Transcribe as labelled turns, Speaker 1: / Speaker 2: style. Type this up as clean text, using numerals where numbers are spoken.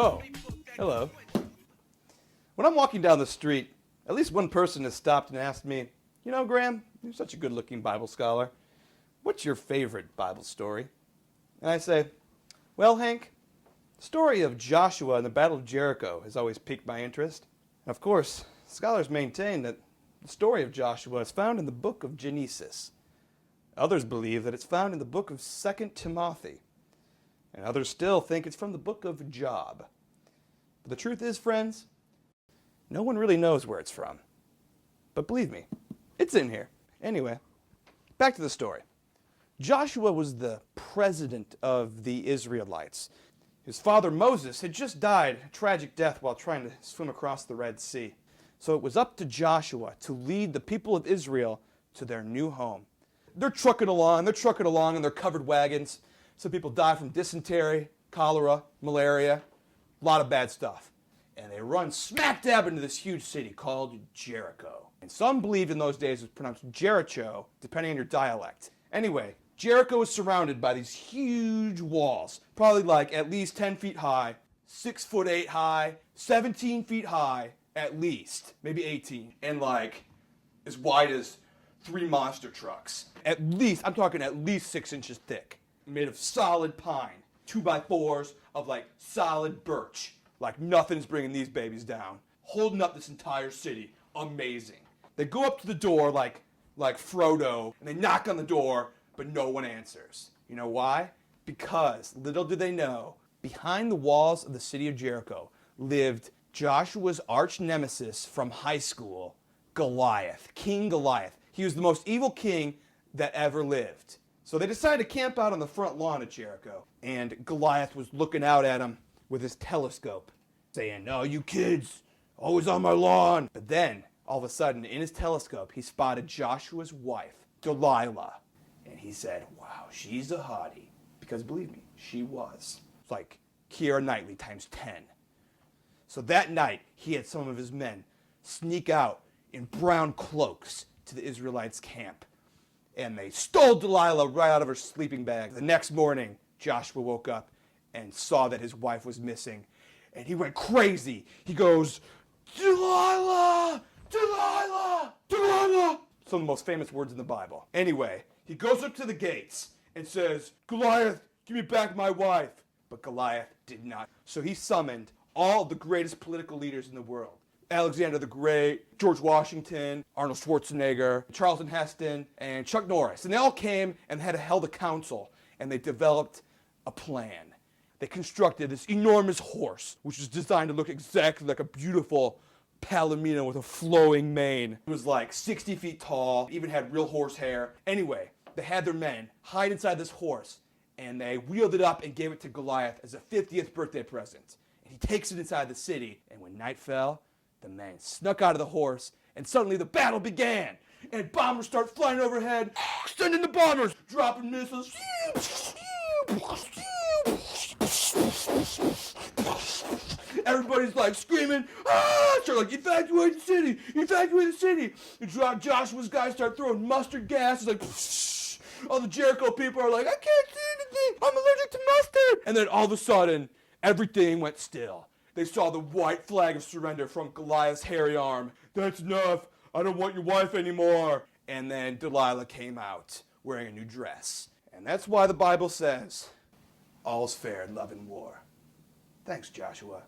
Speaker 1: Oh, hello. When I'm walking down the street, at least one person has stopped and asked me, "You know, Graham, you're such a good-looking Bible scholar. What's your favorite Bible story?" And I say, "Well, Hank, the story of Joshua and the Battle of Jericho has always piqued my interest. And of course, scholars maintain that the story of Joshua is found in the book of Genesis. Others believe that it's found in the book of 2 Timothy. And others still think it's from the book of Job. But the truth is, friends, no one really knows where it's from. But believe me, it's in here. Anyway, back to the story. Joshua was the president of the Israelites. His father Moses had just died a tragic death while trying to swim across the Red Sea. So it was up to Joshua to lead the people of Israel to their new home. They're trucking along in their covered wagons. Some people die from dysentery, cholera, malaria, a lot of bad stuff. And they run smack dab into this huge city called Jericho. And some believed in those days it was pronounced Jericho, depending on your dialect. Anyway, Jericho is surrounded by these huge walls, probably like at least 10 feet high, 6'8" high, 17 feet high, at least, maybe 18, and like as wide as 3 monster trucks. At least, I'm talking at least 6 inches thick, made of solid pine, 2x4s of like solid birch. Like nothing's bringing these babies down. Holding up this entire city. Amazing. They go up to the door like Frodo, and they knock on the door, but no one answers. You know why? Because, little do they know, behind the walls of the city of Jericho lived Joshua's arch nemesis from high school, Goliath, King Goliath. He was the most evil king that ever lived. So they decided to camp out on the front lawn of Jericho, and Goliath was looking out at them with his telescope, saying, "Oh, you kids, always on my lawn." But then, all of a sudden, in his telescope, he spotted Joshua's wife, Delilah. And he said, "Wow, she's a hottie." Because believe me, she was. It's like Keira Knightley times 10. So that night, he had some of his men sneak out in brown cloaks to the Israelites' camp. And they stole Delilah right out of her sleeping bag. The next morning, Joshua woke up and saw that his wife was missing. And he went crazy. He goes, "Delilah! Delilah! Delilah!" Some of the most famous words in the Bible. Anyway, he goes up to the gates and says, "Goliath, give me back my wife." But Goliath did not. So he summoned all the greatest political leaders in the world. Alexander the Great, George Washington, Arnold Schwarzenegger, Charlton Heston, and Chuck Norris. And they all came and had held a council, and they developed a plan. They constructed this enormous horse, which was designed to look exactly like a beautiful palomino with a flowing mane. It was like 60 feet tall, even had real horse hair. Anyway, they had their men hide inside this horse, and they wheeled it up and gave it to Goliath as a 50th birthday present. And he takes it inside the city, and when night fell, the men snuck out of the horse, and suddenly the battle began. And bombers start flying overhead, sending the bombers, dropping missiles. Everybody's like screaming, "Ah!" Start like, "Evacuate the city! Evacuate the city!" And Joshua's guys start throwing mustard gas. It's like, all the Jericho people are like, "I can't see anything! I'm allergic to mustard!" And then all of a sudden, everything went still. They saw the white flag of surrender from Goliath's hairy arm. "That's enough. I don't want your wife anymore." And then Delilah came out wearing a new dress. And that's why the Bible says, "All's fair in love and war." Thanks, Joshua.